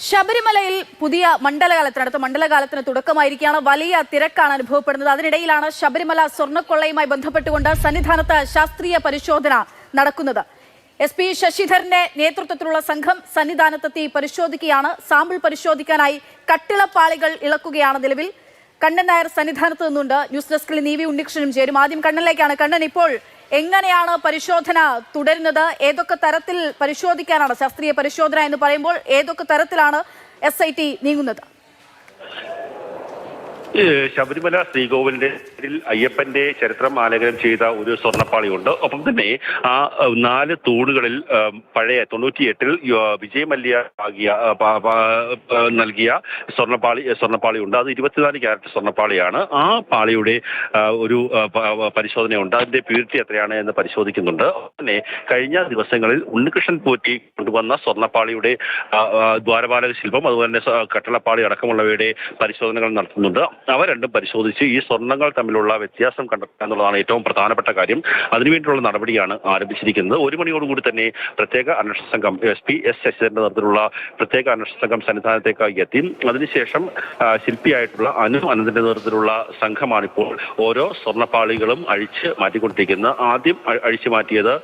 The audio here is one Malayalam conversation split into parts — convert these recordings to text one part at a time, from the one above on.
ശബരിമലയിൽ പുതിയ അടുത്ത മണ്ഡലകാലത്തിന് തുടക്കമായിരിക്കുകയാണ്. വലിയ തിരക്കാണ് അനുഭവപ്പെടുന്നത്. അതിനിടയിലാണ് ശബരിമല സ്വർണ്ണക്കൊള്ളയുമായി ബന്ധപ്പെട്ടുകൊണ്ട് സന്നിധാനത്ത് ശാസ്ത്രീയ പരിശോധന നടക്കുന്നത്. SP ശശിധരന്റെ നേതൃത്വത്തിലുള്ള സംഘം സന്നിധാനത്തെത്തി പരിശോധിക്കുകയാണ്. സാമ്പിൾ പരിശോധിക്കാനായി കട്ടിളപ്പാളികൾ ഇളക്കുകയാണ്. നിലവിൽ കണ്ണൻ നായർ സന്നിധാനത്ത് നിന്നുണ്ട്. ന്യൂസ് ഡെസ്കിൽ EV ഉണ്ണികൃഷ്ണനും ചേരും. ആദ്യം കണ്ണനിലേക്കാണ്. കണ്ണൻ, ഇപ്പോൾ എങ്ങനെയാണ് പരിശോധന തുടരുന്നത്? ഏതൊക്കെ തരത്തിൽ പരിശോധിക്കാനാണ്? ശാസ്ത്രീയ പരിശോധന എന്ന് പറയുമ്പോൾ ഏതൊക്കെ തരത്തിലാണ് SIT നീങ്ങുന്നത്? ശബരിമല ശ്രീകോവിലിന്റെ അയ്യപ്പന്റെ ചരിത്രം ആലേഖനം ചെയ്ത ഒരു സ്വർണ്ണപ്പാളിയുണ്ട്. ഒപ്പം തന്നെ ആ 4 തൂണുകളിൽ പഴയ 98-ൽ വിജയ് മല്യ നൽകിയ സ്വർണ്ണപ്പാളിയുണ്ട്. അത് 24 ക്യാരറ്റ് സ്വർണ്ണപ്പാളിയാണ്. ആ പാളിയുടെ ഒരു പരിശോധനയുണ്ട്. അതിന്റെ പ്യൂരിറ്റി എത്രയാണ് എന്ന് പരിശോധിക്കുന്നുണ്ട്. തന്നെ കഴിഞ്ഞ ദിവസങ്ങളിൽ ഉണ്ണികൃഷ്ണൻ പോറ്റി കൊണ്ടുവന്ന സ്വർണ്ണപ്പാളിയുടെ ദ്വാരപാലക ശില്പം, അതുപോലെ തന്നെ കട്ടളപ്പാളി അടക്കമുള്ളവയുടെ പരിശോധനകൾ നടത്തുന്നുണ്ട്. അവ രണ്ടും പരിശോധിച്ച് ഈ സ്വർണ്ണങ്ങൾ തമ്മിലുള്ള വ്യത്യാസം കണ്ടെത്തുക എന്നുള്ളതാണ് ഏറ്റവും പ്രധാനപ്പെട്ട കാര്യം. അതിനുവേണ്ടിയുള്ള നടപടിയാണ് ആരംഭിച്ചിരിക്കുന്നത്. 1 മണിയോടുകൂടി തന്നെ പ്രത്യേക അന്വേഷണ സംഘം SP ശശിധരന്റെ നേതൃത്വത്തിലുള്ള പ്രത്യേക അന്വേഷണ സംഘം സന്നിധാനത്തേക്ക് എത്തി. അതിനുശേഷം ശില്പിയായിട്ടുള്ള അനന്തിന്റെ നേതൃത്വത്തിലുള്ള സംഘമാണിപ്പോൾ ഓരോ സ്വർണ്ണപ്പാളികളും അഴിച്ച് മാറ്റിക്കൊണ്ടിരിക്കുന്നത്. ആദ്യം അഴിച്ചു മാറ്റിയത്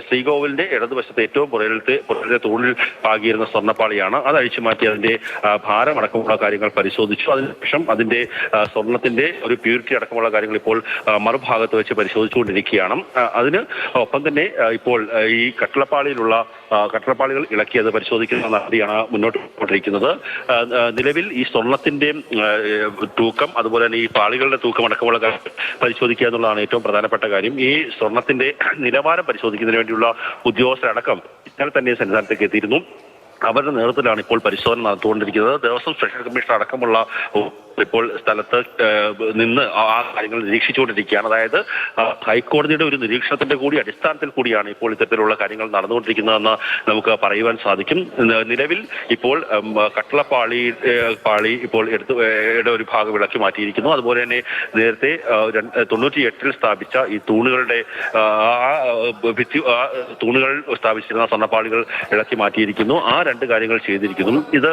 ശ്രീകോവിലിന്റെ ഇടതുവശത്തെ ഏറ്റവും പുറകിലത്തെ തൂണിൽ പാകിയിരുന്ന സ്വർണ്ണപ്പാളിയാണ്. അത് അഴിച്ചു മാറ്റി അതിന്റെ ഭാരം അടക്കമുള്ള കാര്യങ്ങൾ പരിശോധിച്ചു. അതിനുശേഷം അതിന്റെ സ്വർണത്തിന്റെ ഒരു പ്യൂരിറ്റി അടക്കമുള്ള കാര്യങ്ങൾ ഇപ്പോൾ മറുഭാഗത്ത് വെച്ച് പരിശോധിച്ചുകൊണ്ടിരിക്കുകയാണ്. അതിന് ഒപ്പം തന്നെ ഇപ്പോൾ ഈ കട്ടളപ്പാളികൾ ഇളക്കിയത് പരിശോധിക്കുന്ന നടപടിയാണ് മുന്നോട്ട് പോയിക്കൊണ്ടിരിക്കുന്നത്. നിലവിൽ ഈ സ്വർണത്തിന്റെ തൂക്കം, അതുപോലെ തന്നെ ഈ പാളികളുടെ തൂക്കം അടക്കമുള്ള കാര്യം പരിശോധിക്കുക എന്നുള്ളതാണ് ഏറ്റവും പ്രധാനപ്പെട്ട കാര്യം. ഈ സ്വർണത്തിന്റെ നിലവാരം പരിശോധിക്കുന്നതിന് വേണ്ടിയുള്ള ഉദ്യോഗസ്ഥരടക്കം ഇന്നലെ തന്നെ സന്നിധാനത്തേക്ക് എത്തിയിരുന്നു. അവരുടെ നേതൃത്വത്തിലാണ് ഇപ്പോൾ പരിശോധന നടത്തിക്കൊണ്ടിരിക്കുന്നത്. ദേവസ്വം സ്പെഷ്യൽ കമ്മീഷണർ അടക്കമുള്ള ഇപ്പോൾ സ്ഥലത്ത് നിന്ന് ആ കാര്യങ്ങൾ നിരീക്ഷിച്ചുകൊണ്ടിരിക്കുകയാണ്. അതായത് ഹൈക്കോടതിയുടെ ഒരു നിരീക്ഷണത്തിന്റെ കൂടി അടിസ്ഥാനത്തിൽ കൂടിയാണ് ഇപ്പോൾ ഇത്തരത്തിലുള്ള കാര്യങ്ങൾ നടന്നുകൊണ്ടിരിക്കുന്നതെന്ന് നമുക്ക് പറയുവാൻ സാധിക്കും. നിലവിൽ ഇപ്പോൾ കട്ടളപ്പാളി ഇപ്പോൾ ഒരു ഭാഗം ഇളക്കി മാറ്റിയിരിക്കുന്നു. അതുപോലെ തന്നെ നേരത്തെ 98-ൽ സ്ഥാപിച്ച ഈ തൂണുകളുടെ തൂണുകൾ സ്ഥാപിച്ചിരുന്ന സ്വർണ്ണപ്പാളികൾ ഇളക്കി മാറ്റിയിരിക്കുന്നു. ആ 2 കാര്യങ്ങൾ ചെയ്തിരിക്കുന്നു. ഇത്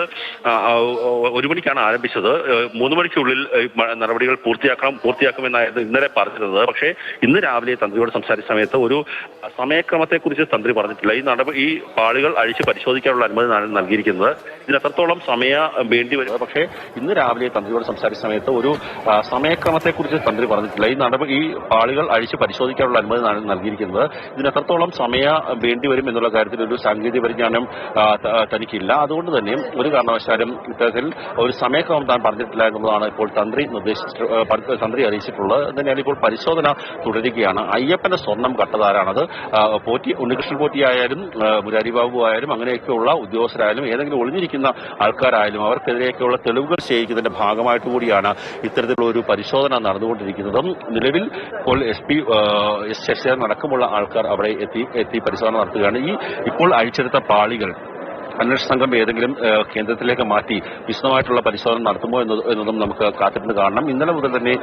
1 മണിക്കാണ് ആരംഭിച്ചത്. 3 മണിക്കുള്ളിൽ നടപടികൾ പൂർത്തിയാക്കുമെന്നായിരുന്നു ഇന്നലെ പറഞ്ഞിരുന്നത്. പക്ഷേ ഇന്ന് രാവിലെ തന്ത്രിയോട് സംസാരിച്ച സമയത്ത് ഒരു സമയക്രമത്തെക്കുറിച്ച് തന്ത്രി പറഞ്ഞിട്ടില്ല. ഈ പാളികൾ അഴിച്ച് പരിശോധിക്കാനുള്ള അനുമതി നൽകിയിരിക്കുന്നത്. ഇതിന് എത്രത്തോളം സമയം വേണ്ടി വരും? പക്ഷേ ഇന്ന് രാവിലെ തന്ത്രിയോട് സംസാരിച്ച സമയത്ത് ഒരു സമയക്രമത്തെക്കുറിച്ച് തന്ത്രി പറഞ്ഞിട്ടില്ല. ഈ പാളികൾ അഴിച്ച് പരിശോധിക്കാനുള്ള അനുമതി നൽകിയിരിക്കുന്നത്. ഇതിന് എത്രത്തോളം സമയം വേണ്ടിവരും എന്നുള്ള കാര്യത്തിൽ ഒരു സാങ്കേതിക പരിജ്ഞാനം തനിക്കില്ല. അതുകൊണ്ട് തന്നെ ഒരു കാരണവശാലും ഇത്തരത്തിൽ ഒരു സമയക്രമം താൻ പറഞ്ഞിട്ടില്ല എന്നുള്ളതാണ് ഇപ്പോൾ തന്ത്രി അറിയിച്ചിട്ടുള്ളത്. തന്നെയാണ് ഇപ്പോൾ പരിശോധന തുടരുകയാണ്. അയ്യപ്പന്റെ സ്വർണം കട്ടതാരാണത്? ഉണ്ണികൃഷ്ണൻ പോറ്റി ആയാലും മുരാരി ബാബു ആയാലും അങ്ങനെയൊക്കെയുള്ള ഉദ്യോഗസ്ഥരായാലും ഏതെങ്കിലും ഒളിഞ്ഞിരിക്കുന്ന ആൾക്കാരായാലും അവർക്കെതിരെയൊക്കെയുള്ള തെളിവുകൾ ശേഖരിക്കുന്നതിന്റെ ഭാഗമായിട്ട് കൂടിയാണ് ഇത്തരത്തിലുള്ള ഒരു പരിശോധന നടന്നുകൊണ്ടിരിക്കുന്നത്. നിലവിൽ ഇപ്പോൾ SP ശശിധരൻ അടക്കമുള്ള ആൾക്കാർ അവിടെ എത്തി പരിശോധന നടത്തുകയാണ്. ഇപ്പോൾ അഴിച്ചെടുത്ത പാളികൾ അന്വേഷണ സംഘം ഏതെങ്കിലും കേന്ദ്രത്തിലേക്ക് മാറ്റി വിശദമായിട്ടുള്ള പരിശോധന നടത്തുമോ എന്നതും നമുക്ക് കാത്തിരുന്ന് കാണണം. ഇന്നലെ മുതൽ തന്നെ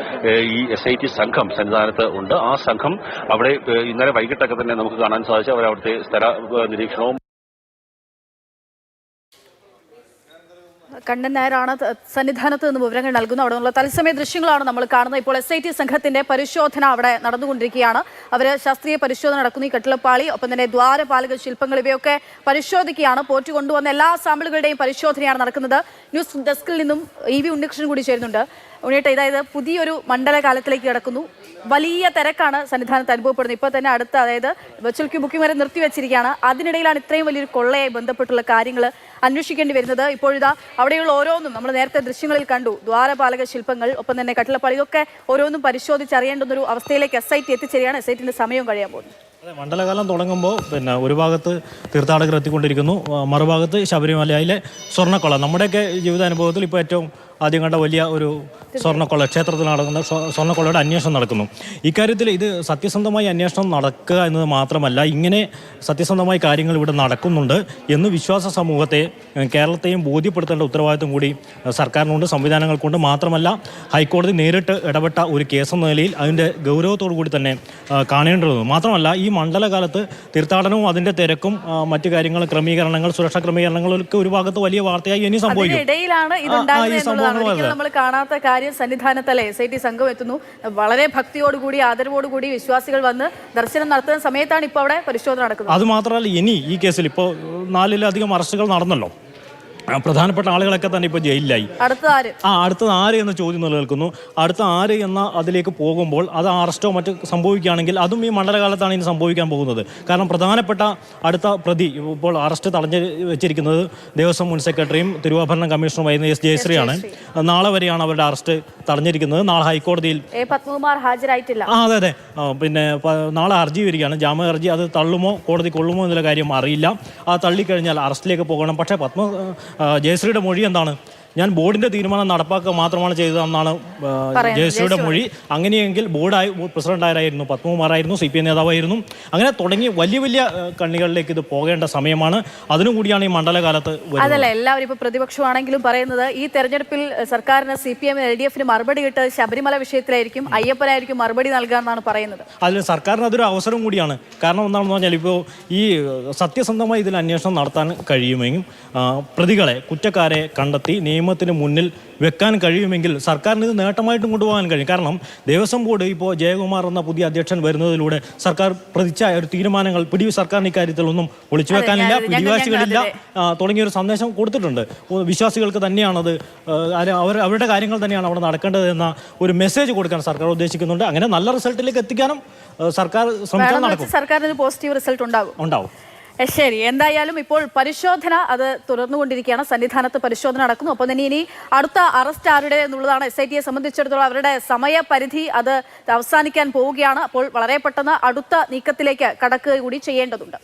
ഈ SIT സംഘം സന്നിധാനത്ത് ഉണ്ട്. ആ സംഘം അവിടെ ഇന്നലെ വൈകിട്ടൊക്കെ തന്നെ നമുക്ക് കാണാൻ സാധിച്ചു. അവരവിടുത്തെ സ്ഥല നിരീക്ഷണവും. കണ്ണൻ നായരാണ് സന്നിധാനത്ത് നിന്ന് വിവരങ്ങൾ നൽകുന്നത്. അവിടെ നിന്നുള്ള തത്സമയ ദൃശ്യങ്ങളാണ് നമ്മൾ കാണുന്നത്. ഇപ്പോൾ SIT സംഘത്തിന്റെ പരിശോധന അവിടെ നടന്നുകൊണ്ടിരിക്കുകയാണ്. അവർ ശാസ്ത്രീയ പരിശോധന നടക്കുന്നു. ഈ കട്ടിളപ്പാളി, ഒപ്പം തന്നെ ദ്വാരപാലക ശില്പങ്ങൾ, ഇവയൊക്കെ പരിശോധിക്കുകയാണ്. പോറ്റി കൊണ്ടുവന്ന എല്ലാ സാമ്പിളുകളുടെയും പരിശോധനയാണ് നടക്കുന്നത്. ന്യൂസ് ഡെസ്കിൽ നിന്നും EV ഉണ്ണികൃഷ്ണൻ കൂടി ചേരുന്നുണ്ട്. ഉണ്ണിയേട്ട, അതായത് പുതിയൊരു മണ്ഡലകാലത്തിലേക്ക് കിടക്കുന്നു. വലിയ തിരക്കാണ് സന്നിധാനത്ത് അനുഭവപ്പെടുന്നത്. ഇപ്പോൾ തന്നെ അതായത് വെർച്വൽ ക്യൂ ബുക്കിംഗ് വരെ നിർത്തിവെച്ചിരിക്കുകയാണ്. അതിനിടയിലാണ് ഇത്രയും വലിയൊരു കൊള്ളയെ ബന്ധപ്പെട്ടുള്ള കാര്യങ്ങൾ അന്വേഷിക്കേണ്ടി വരുന്നത്. ഇപ്പോഴിതാ അവിടെയുള്ള ഓരോന്നും നമ്മൾ നേരത്തെ ദൃശ്യങ്ങളിൽ കണ്ടു. ദ്വാരപാലക ശില്പങ്ങൾ, ഒപ്പം തന്നെ കട്ടിളപ്പാളി, ഇതൊക്കെ ഓരോന്നും പരിശോധിച്ചറിയേണ്ടുന്നൊരു അവസ്ഥയിലേക്ക് SIT എത്തിച്ചേരുകയാണ്. SITന്റെ സമയവും കഴിയാൻ പോകുന്നു. മണ്ഡലകാലം തുടങ്ങുമ്പോൾ ഒരു ഭാഗത്ത് തീർത്ഥാടകർ എത്തിക്കൊണ്ടിരിക്കുന്നു, മറുഭാഗത്ത് ശബരിമലയിലെ സ്വർണ്ണക്കൊള്ള. നമ്മുടെയൊക്കെ ജീവിതാനുഭവത്തിൽ ഇപ്പോൾ ഏറ്റവും ആദ്യം കണ്ട വലിയ ഒരു സ്വർണ്ണക്കൊള്ള ക്ഷേത്രത്തിൽ നടക്കുന്ന സ്വർണ്ണക്കൊള്ളയുടെ അന്വേഷണം നടക്കുന്നു. ഇക്കാര്യത്തിൽ ഇത് സത്യസന്ധമായി അന്വേഷണം നടക്കുക എന്നത് മാത്രമല്ല, ഇങ്ങനെ സത്യസന്ധമായി കാര്യങ്ങൾ ഇവിടെ നടക്കുന്നുണ്ട് എന്ന് വിശ്വാസ സമൂഹത്തെ കേരളത്തെയും ബോധ്യപ്പെടുത്തേണ്ട ഉത്തരവാദിത്വം കൂടി സർക്കാരിനുണ്ട്, സംവിധാനങ്ങൾക്കുണ്ട്. മാത്രമല്ല ഹൈക്കോടതി നേരിട്ട് ഇടപെട്ട ഒരു കേസെന്ന നിലയിൽ അതിൻ്റെ ഗൗരവത്തോടു കൂടി തന്നെ കാണേണ്ടതുണ്ട്. മാത്രമല്ല ഈ മണ്ഡലകാലത്ത് തീർത്ഥാടനവും അതിൻ്റെ തിരക്കും മറ്റു കാര്യങ്ങൾ, ക്രമീകരണങ്ങൾ, സുരക്ഷാ ക്രമീകരണങ്ങളൊക്കെ ഒരു ഭാഗത്ത് വലിയ വാർത്തയായി ഇനി സംഭവിക്കും. നമ്മൾ കാണാത്ത കാര്യം സന്നിധാനത്തല്ലേ SIT സംഘം എത്തുന്നു. വളരെ ഭക്തിയോടുകൂടി ആദരവോടുകൂടി വിശ്വാസികൾ വന്ന് ദർശനം നടത്തുന്ന സമയത്താണ് ഇപ്പോൾ അവിടെ പരിശോധന നടക്കുന്നത്. അത് മാത്രമല്ല ഇനി ഈ കേസിൽ ഇപ്പോൾ 4-ലധികം അറസ്റ്റുകൾ നടന്നല്ലോ. പ്രധാനപ്പെട്ട ആളുകളൊക്കെ തന്നെ ഇപ്പോൾ ജയിലിലായി. അടുത്തത് ആര് എന്ന ചോദ്യം നിലനിൽക്കുന്നു. അടുത്ത ആര് എന്ന അതിലേക്ക് പോകുമ്പോൾ അത് അറസ്റ്റോ മറ്റ് സംഭവിക്കുകയാണെങ്കിൽ അതും ഈ മണ്ഡലകാലത്താണ് ഇനി സംഭവിക്കാൻ പോകുന്നത്. കാരണം പ്രധാനപ്പെട്ട അടുത്ത പ്രതി ഇപ്പോൾ അറസ്റ്റ് തടഞ്ഞു വെച്ചിരിക്കുന്നത് ദേവസ്വം മുൻ സെക്രട്ടറിയും തിരുവാഭരണ കമ്മീഷണറുമായിരുന്ന S. ജയശ്രീയാണ്. നാളെ വരെയാണ് അവരുടെ അറസ്റ്റ് തടഞ്ഞിരിക്കുന്നത്. നാളെ ഹൈക്കോടതിയിൽ പത്മകുമാർ ഹാജരായിട്ടില്ല. അതെ. പിന്നെ നാളെ ഹർജി വരികയാണ്, ജാമ്യ ഹർജി. അത് തള്ളുമോ കോടതി കൊള്ളുമോ എന്നുള്ള കാര്യം അറിയില്ല. അത് തള്ളിക്കഴിഞ്ഞാൽ അറസ്റ്റിലേക്ക് പോകണം. പക്ഷേ ജയശ്രീയുടെ മൊഴി എന്താണ്? ഞാൻ ബോർഡിന്റെ തീരുമാനം നടപ്പാക്കുക മാത്രമാണ് ചെയ്തതെന്നാണ് ജയശ്രീയുടെ മൊഴി. അങ്ങനെയെങ്കിൽ ബോർഡായി പ്രസിഡന്റായിരുന്നു പത്മകുമാറായിരുന്നു, CPI നേതാവായിരുന്നു. അങ്ങനെ തുടങ്ങി വലിയ വലിയ കണ്ണികളിലേക്ക് ഇത് പോകേണ്ട സമയമാണ്. അതിനു കൂടിയാണ് ഈ മണ്ഡലകാലത്ത്. അതല്ല എല്ലാവരും ഇപ്പോൾ പ്രതിപക്ഷമാണെങ്കിലും പറയുന്നത് ഈ തെരഞ്ഞെടുപ്പിൽ സർക്കാരിന് CPM LDF മറുപടി കിട്ടത് ശബരിമല വിഷയത്തിലായിരിക്കും, അയ്യപ്പനായിരിക്കും മറുപടി നൽകാമെന്നാണ് പറയുന്നത്. അതിൽ സർക്കാരിന് അതൊരു അവസരം കൂടിയാണ്. കാരണം എന്താണെന്ന് പറഞ്ഞാൽ ഇപ്പോൾ ഈ സത്യസന്ധമായി ഇതിൽ അന്വേഷണം നടത്താൻ കഴിയുമെങ്കിൽ പ്രതികളെ, കുറ്റക്കാരെ കണ്ടെത്തി നിയമത്തിന് മുന്നിൽ വെക്കാൻ കഴിയുമെങ്കിൽ സർക്കാരിന് ഇത് നേട്ടമായിട്ടും കൊണ്ടുപോകാൻ കഴിയും. കാരണം ദേവസ്വം ബോർഡ് ഇപ്പോൾ ജയകുമാർ എന്ന പുതിയ അധ്യക്ഷൻ വരുന്നതിലൂടെ സർക്കാർ പ്രതിച്ച ഒരു തീരുമാനങ്ങൾ സർക്കാരിന് ഇക്കാര്യത്തിലൊന്നും ഒളിച്ചു വെക്കാനില്ല, പിടിവാശികളില്ല തുടങ്ങിയൊരു സന്ദേശം കൊടുത്തിട്ടുണ്ട്. വിശ്വാസികൾക്ക് തന്നെയാണത്, അവരുടെ കാര്യങ്ങൾ തന്നെയാണ് അവിടെ നടക്കേണ്ടത് എന്ന ഒരു മെസ്സേജ് കൊടുക്കാൻ സർക്കാർ ഉദ്ദേശിക്കുന്നുണ്ട്. അങ്ങനെ നല്ല റിസൾട്ടിലേക്ക് എത്തിക്കാനും സർക്കാർ ശ്രമിച്ചാൽ നടക്കും. സർക്കാരിന് പോസിറ്റീവ് റിസൾട്ട് ഉണ്ടാവും. ശരി, എന്തായാലും ഇപ്പോൾ പരിശോധന അത് തുടർന്നുകൊണ്ടിരിക്കുകയാണ്. സന്നിധാനത്ത് പരിശോധന നടക്കുന്നു. ഒപ്പം തന്നെ ഇനി അടുത്ത അറസ്റ്റ് ആരുടെ എന്നുള്ളതാണ് SITയെ സംബന്ധിച്ചിടത്തോളം അവരുടെ സമയപരിധി അത് അവസാനിക്കാൻ പോവുകയാണ്. അപ്പോൾ വളരെ പെട്ടെന്ന് അടുത്ത നീക്കത്തിലേക്ക് കടക്കുക കൂടി ചെയ്യേണ്ടതുണ്ട്.